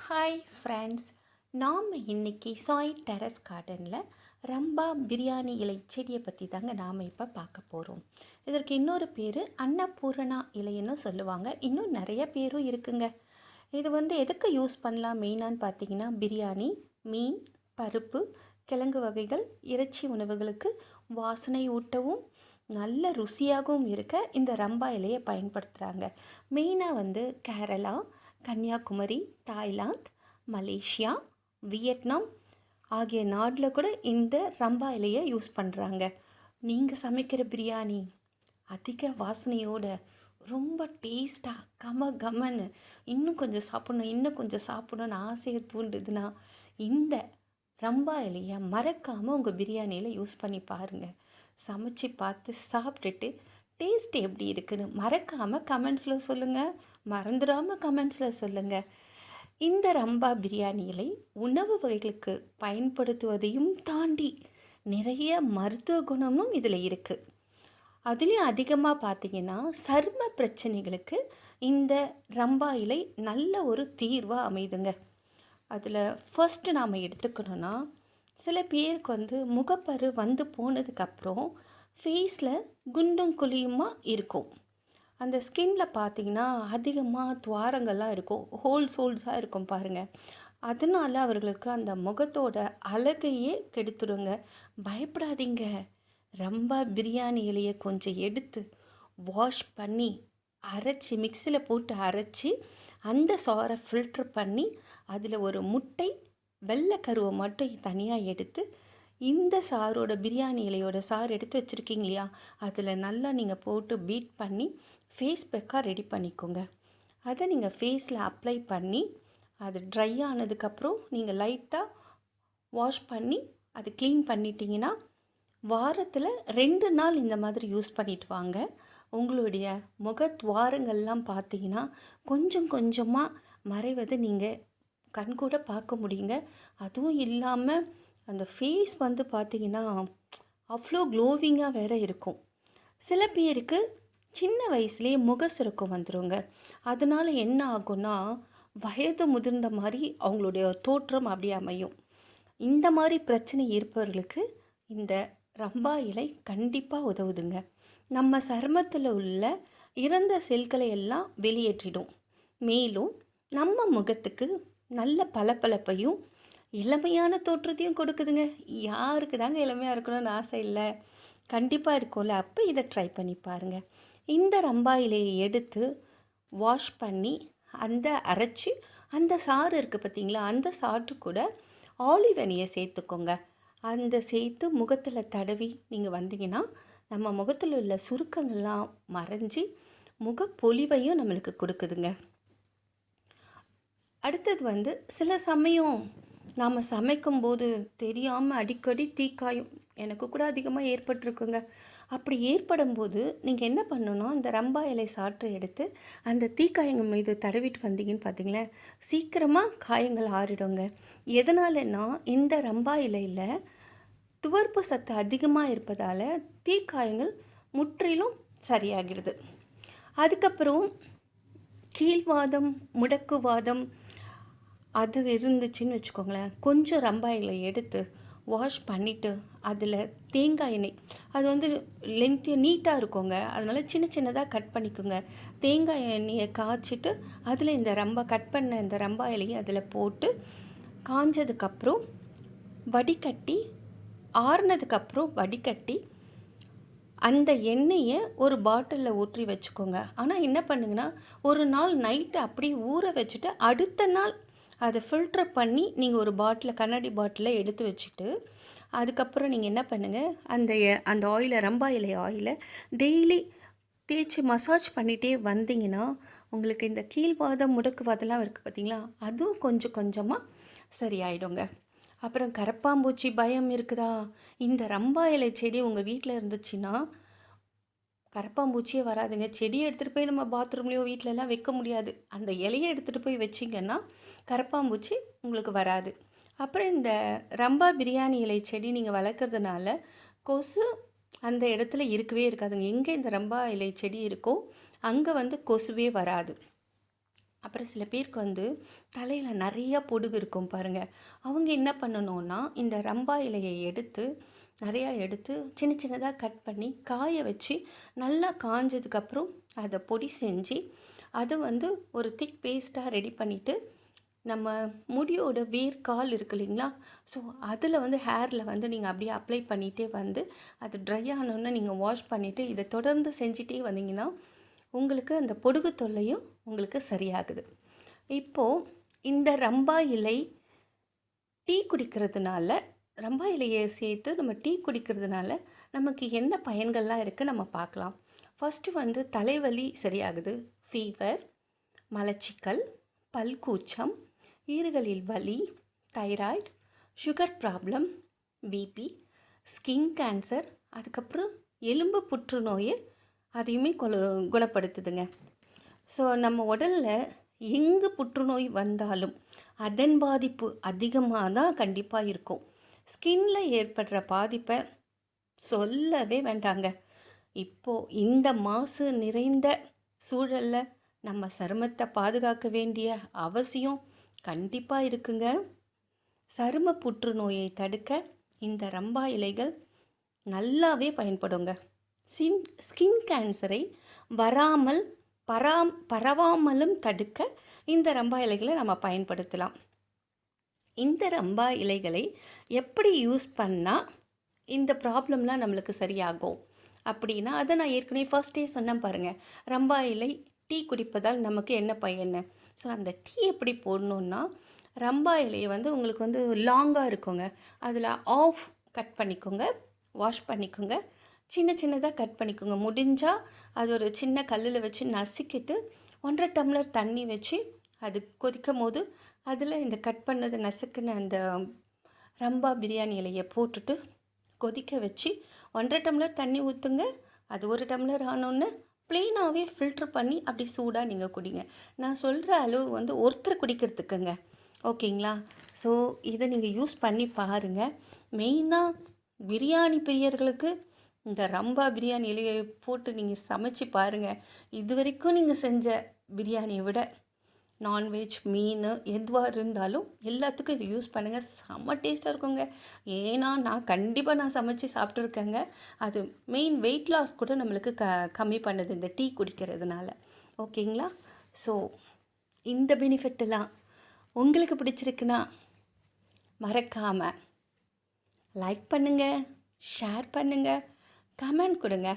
Hi friends, நாம் இன்றைக்கி Sai terrace கார்டனில் ரம்பா பிரியாணி இலை செடியை பற்றி தாங்க நாம் இப்போ பார்க்க போகிறோம். இதற்கு இன்னொரு பேர் அன்னபூரணா இலைன்னு சொல்லுவாங்க. இன்னும் நிறைய பேரும் இருக்குங்க. இது எதுக்கு யூஸ் பண்ணலாம் மெயினான்னு பார்த்தீங்கன்னா, பிரியாணி, மீன், பருப்பு, கிழங்கு வகைகள், இறைச்சி உணவுகளுக்கு வாசனை ஊட்டவும் நல்ல ருசியாகவும் இருக்க இந்த ரம்பா இலையை பயன்படுத்துகிறாங்க. மெயினாக Kerala, Kanyakumari, Thailand, Malaysia, Vietnam ஆகிய நாட்டில் கூட இந்த ரம்பா இலையை யூஸ் பண்ணுறாங்க. நீங்கள் சமைக்கிற பிரியாணி அதிக வாசனையோட ரொம்ப டேஸ்ட்டாக கமன்னு இன்னும் கொஞ்சம் சாப்பிடணும்னு ஆசையை தூண்டுதுன்னா இந்த ரம்பா இலையை மறக்காமல் உங்கள் பிரியாணியில் யூஸ் பண்ணி பாருங்கள். சமைச்சு பார்த்து சாப்பிட்டுட்டு டேஸ்ட் எப்படி இருக்குன்னு மறக்காமல் கமெண்ட்ஸில் சொல்லுங்கள். மறந்துடாமல் கமெண்ட்ஸில் சொல்லுங்கள். இந்த ரம்பா பிரியாணி இலை உணவு வகைகளுக்கு பயன்படுத்துவதையும் தாண்டி நிறைய மருத்துவ குணமும் இதில் இருக்குது. அதுலேயும் அதிகமாக பார்த்திங்கன்னா சரும பிரச்சனைகளுக்கு இந்த ரம்பா இலை நல்ல ஒரு தீர்வாக அமைதுங்க. அதில் ஃபர்ஸ்ட்டு நாம் எடுத்துக்கணுன்னா, சில பேருக்கு முகப்பரு போனதுக்கப்புறம் ஃபேஸில் குண்டும் குழியுமா இருக்கும். அந்த ஸ்கின்னில் பார்த்திங்கன்னா அதிகமாக துவாரங்கள்லாம் இருக்கும், ஹோல்ஸாக இருக்கும் பாருங்கள். அதனால் அவர்களுக்கு அந்த முகத்தோட அழகையே கெடுத்துடுங்க. பயப்படாதீங்க. ரம்பா பிரியாணி இலையை கொஞ்சம் எடுத்து வாஷ் பண்ணி அரைச்சி மிக்சியில் போட்டு அரைச்சி அந்த சாரை ஃபில்ட்ரு பண்ணி அதில் ஒரு முட்டை வெள்ளை கருவை மட்டும் தனியாக எடுத்து இந்த சாரோட பிரியாணி இலையோட சாறு எடுத்து வச்சுருக்கீங்க இல்லையா, அதில் நல்லா நீங்கள் போட்டு பீட் பண்ணி ஃபேஸ் பேக்காக ரெடி பண்ணிக்கோங்க. அதை நீங்கள் ஃபேஸில் அப்ளை பண்ணி அது ட்ரை ஆனதுக்கப்புறம் நீங்கள் லைட்டாக வாஷ் பண்ணி அது க்ளீன் பண்ணிட்டீங்கன்னா வாரத்தில் 2 நாள் இந்த மாதிரி யூஸ் பண்ணிட்டு வாங்க. உங்களுடைய முகத்வாரங்கள்லாம் பார்த்தீங்கன்னா கொஞ்சம் கொஞ்சமாக மறைவதை நீங்கள் கண்கூட பார்க்க முடியுங்க. அதுவும் இல்லாமல் அந்த ஃபேஸ் பார்த்திங்கன்னா அவ்வளோ க்ளோவிங்காக வேறு இருக்கும். சில பேருக்கு சின்ன வயசுலேயே முக சுருக்கம் வந்துடுங்க. அதனால் என்ன ஆகும்னா, வயது முதிர்ந்த மாதிரி அவங்களுடைய தோற்றம் அப்படியே அமையும். இந்த மாதிரி பிரச்சனை இருப்பவர்களுக்கு இந்த ரம்பா இலை கண்டிப்பாக உதவுதுங்க. நம்ம சருமத்தில் உள்ள இறந்த செல்களை எல்லாம் வெளியேற்றிடும். மேலும் நம்ம முகத்துக்கு நல்ல பளபளப்பையும் இளமையான தோற்றத்தையும் கொடுக்குதுங்க. யாருக்கு தாங்க இளமையாக இருக்கணும்னு ஆசை இல்லை? கண்டிப்பாக இருக்கும்ல. அப்போ இதை ட்ரை பண்ணி பாருங்கள். இந்த ரம்பா இலையை எடுத்து வாஷ் பண்ணி அந்த அரைச்சி அந்த சாறு இருக்குது பார்த்திங்களா, அந்த சாற்று கூட ஆலிவ் எண்ணெயை சேர்த்துக்கோங்க. அந்த சேர்த்து முகத்தில் தடவி நீங்கள் வந்தீங்கன்னா நம்ம முகத்தில் உள்ள சுருக்கங்கள்லாம் மறைஞ்சி முகப்பொலிவையும் நம்மளுக்கு கொடுக்குதுங்க. அடுத்தது சில சமயம் நாம் சமைக்கும்போது தெரியாமல் அடிக்கடி தீக்காயம் எனக்கு கூட அதிகமாக ஏற்பட்டிருக்குங்க. அப்படி ஏற்படும்போது நீங்கள் என்ன பண்ணணும்னா, இந்த ரம்பா இலை சாற்றை எடுத்து அந்த தீக்காயங்கள் மீது தடவிட்டு வந்தீங்கன்னு பார்த்தீங்களேன், சீக்கிரமாக காயங்கள் ஆறிடுங்க. எதனாலன்னா, இந்த ரம்பா இலையில் துவர்ப்பு சத்து அதிகமாக இருப்பதால் தீக்காயங்கள் முற்றிலும் சரியாகிறது. அதுக்கப்புறம் கீழ்வாதம், முடக்குவாதம் அது இருந்துச்சுன்னு வச்சுக்கோங்களேன், கொஞ்சம் ரம்பா இலை எடுத்து வாஷ் பண்ணிவிட்டு அதில் தேங்காய் எண்ணெய், அது லென்த்தியாக நீட்டாக இருக்குங்க, அதனால் சின்னதாக கட் பண்ணிக்கோங்க. தேங்காய் எண்ணெயை காய்ச்சிட்டு அதில் இந்த கட் பண்ண இந்த ரம்பா இலையை அதில் போட்டு காஞ்சதுக்கப்புறம் வடிகட்டி ஆறுனதுக்கப்புறம் வடிகட்டி அந்த எண்ணெயை ஒரு பாட்டிலில் ஊற்றி வச்சுக்கோங்க. ஆனால் என்ன பண்ணுங்கன்னா, ஒரு நாள் நைட்டு அப்படியே ஊற வச்சுட்டு அடுத்த நாள் அதை ஃபில்ட்ரு பண்ணி நீங்கள் ஒரு கண்ணாடி பாட்டிலில் எடுத்து வச்சுட்டு அதுக்கப்புறம் நீங்கள் என்ன பண்ணுங்கள், அந்த ஆயிலை ரம்பா இலை ஆயிலை டெய்லி தேய்ச்சி மசாஜ் பண்ணிகிட்டே வந்தீங்கன்னா உங்களுக்கு இந்த கீழ்வாதம் முடக்குவாதெல்லாம் இருக்குது பார்த்திங்களா, அதுவும் கொஞ்சம் கொஞ்சமாக சரியாயிடுங்க. அப்புறம் கரப்பாம்பூச்சி பயம் இருக்குதா? இந்த ரம்பா இலை செடி உங்கள் வீட்டில் இருந்துச்சுன்னா கரப்பாம்பூச்சியே வராதுங்க. செடியை எடுத்துகிட்டு போய் நம்ம பாத்ரூம்லேயோ வீட்டிலலாம் வைக்க முடியாது. அந்த இலையை எடுத்துகிட்டு போய் வச்சிங்கன்னா கரப்பாம்பூச்சி உங்களுக்கு வராது. அப்புறம் இந்த ரம்பா பிரியாணி இலை செடி நீங்கள் வளர்க்குறதுனால கொசு அந்த இடத்துல இருக்கவே இருக்காதுங்க. எங்கே இந்த ரம்பா இலை செடி இருக்கோ அங்கே கொசுவே வராது. அப்புறம் சில பேருக்கு வந்து தலையில் நிறையா பொடுகு இருக்கும் பாருங்கள். அவங்க என்ன பண்ணணுன்னா, இந்த ரம்பா இலையை நிறையா எடுத்து சின்ன சின்னதாக கட் பண்ணி காய வச்சு நல்லா காஞ்சதுக்கப்புறம் அதை பொடி செஞ்சு அது வந்து ஒரு திக் பேஸ்ட்டாக ரெடி பண்ணிவிட்டு நம்ம முடியோட வேர்க்கால் இருக்கு இல்லைங்களா, ஸோ அதில் வந்து ஹேரில் வந்து நீங்கள் அப்படியே அப்ளை பண்ணிகிட்டே வந்து அது ட்ரை ஆனோன்னு நீங்கள் வாஷ் பண்ணிவிட்டு இதை தொடர்ந்து செஞ்சிட்டே வந்தீங்கன்னா உங்களுக்கு அந்த பொடுகு தொல்லையும் உங்களுக்கு சரியாகுது. இப்போது இந்த ரம்பா இலை டீ குடிக்கிறதுனால, ரம்பா இலையை சேர்த்து நம்ம டீ குடிக்கிறதுனால நமக்கு என்ன பயன்கள்லாம் இருக்குது நம்ம பார்க்கலாம். ஃபஸ்ட்டு வந்து தலைவலி சரியாகுது, ஃபீவர், மலச்சிக்கல், பல்கூச்சம், ஈறுகளில் வலி, thyroid, sugar problem, BP, skin cancer, அதுக்கப்புறம் எலும்பு புற்றுநோயை அதையுமே குணப்படுத்துதுங்க. ஸோ நம்ம உடலில் எங்கே புற்றுநோய் வந்தாலும் அதன் பாதிப்பு அதிகமாக தான் கண்டிப்பாக இருக்கும். ஸ்கின்ல ஏற்படுற பாதிப்பை சொல்லவே வேண்டாங்க. இப்போது இந்த மாசு நிறைந்த சூழலில் நம்ம சருமத்தை பாதுகாக்க வேண்டிய அவசியம் கண்டிப்பாக இருக்குங்க. சரும புற்றுநோயை தடுக்க இந்த ரம்பா இலைகள் நல்லாவே பயன்படுங்க. ஸ்கின் கேன்சரை பரவாமலும் தடுக்க இந்த ரம்பா இலைகளை நம்ம பயன்படுத்தலாம். இந்த ரம்பா இலைகளை எப்படி யூஸ் பண்ணால் இந்த ப்ராப்ளம்லாம் நம்மளுக்கு சரியாகும் அப்படின்னா, அதை நான் ஏற்கனவே ஃபர்ஸ்டே சொன்னேன் பாருங்கள். ரம்பா இலை டீ குடிப்பதால் நமக்கு என்ன பயன்? ஸோ அந்த டீ எப்படி போடணுன்னா, ரம்பா இலையை வந்து உங்களுக்கு வந்து லாங்காக இருக்குங்க, அதில் ஆஃப் கட் பண்ணிக்கோங்க, வாஷ் பண்ணிக்கோங்க, சின்ன சின்னதாக கட் பண்ணிக்கோங்க. முடிஞ்சால் அது ஒரு சின்ன கல்லில் வச்சு நசுக்கிட்டு 1.5 டம்ளர் தண்ணி வச்சு அது கொதிக்கும் போது அதில் இந்த கட் பண்ணது நசுக்குன்னு அந்த ரம்பா பிரியாணி இலையை போட்டுட்டு கொதிக்க வச்சு 1.5 டம்ளர் தண்ணி ஊற்றுங்க. அது 1 டம்ளர் ஆனோன்னு ப்ளெயினாகவே ஃபில்ட்ரு பண்ணி அப்படி சூடாக நீங்கள் குடிங்க. நான் சொல்கிற அளவு வந்து ஒருத்தர் குடிக்கிறதுக்குங்க, ஓகேங்களா? ஸோ இதை நீங்கள் யூஸ் பண்ணி பாருங்கள். மெயினாக பிரியாணி பிரியர்களுக்கு இந்த ரம்பா பிரியாணி இலையை போட்டு நீங்கள் சமைச்சு பாருங்கள். இது வரைக்கும் நீங்கள் செஞ்ச பிரியாணியை விட நான்வெஜ், மீன் எதுவாக இருந்தாலும் எல்லாத்துக்கும் இது யூஸ் பண்ணுங்கள். செம்ம டேஸ்ட்டாக இருக்குங்க. ஏன்னா நான் சமைச்சு சாப்பிட்ருக்கேங்க. அது மெயின் வெயிட் லாஸ் கூட நம்மளுக்கு கம்மி பண்ணுது இந்த டீ குடிக்கிறதுனால, ஓகேங்களா? ஸோ இந்த பெனிஃபிட்டெல்லாம் உங்களுக்கு பிடிச்சிருக்குன்னா மறக்காமல் லைக் பண்ணுங்கள், ஷேர் பண்ணுங்கள், கமெண்ட் கொடுங்க.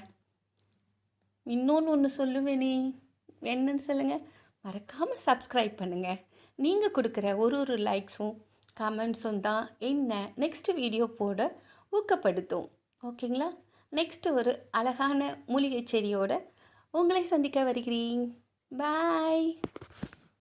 இன்னொன்று சொல்லுவேனே, என்னன்னு சொல்லுங்கள், மறக்காமல் சப்ஸ்கிரைப் பண்ணுங்கள். நீங்கள் கொடுக்குற ஒரு லைக்ஸும் கமெண்ட்ஸும் தான் என்ன நெக்ஸ்ட் வீடியோ போட ஊக்கப்படுத்தும், ஓகேங்களா? நெக்ஸ்ட்டு ஒரு அழகான மூலிகை செடியோடு உங்களை சந்திக்க வருகிறேன். பாய்.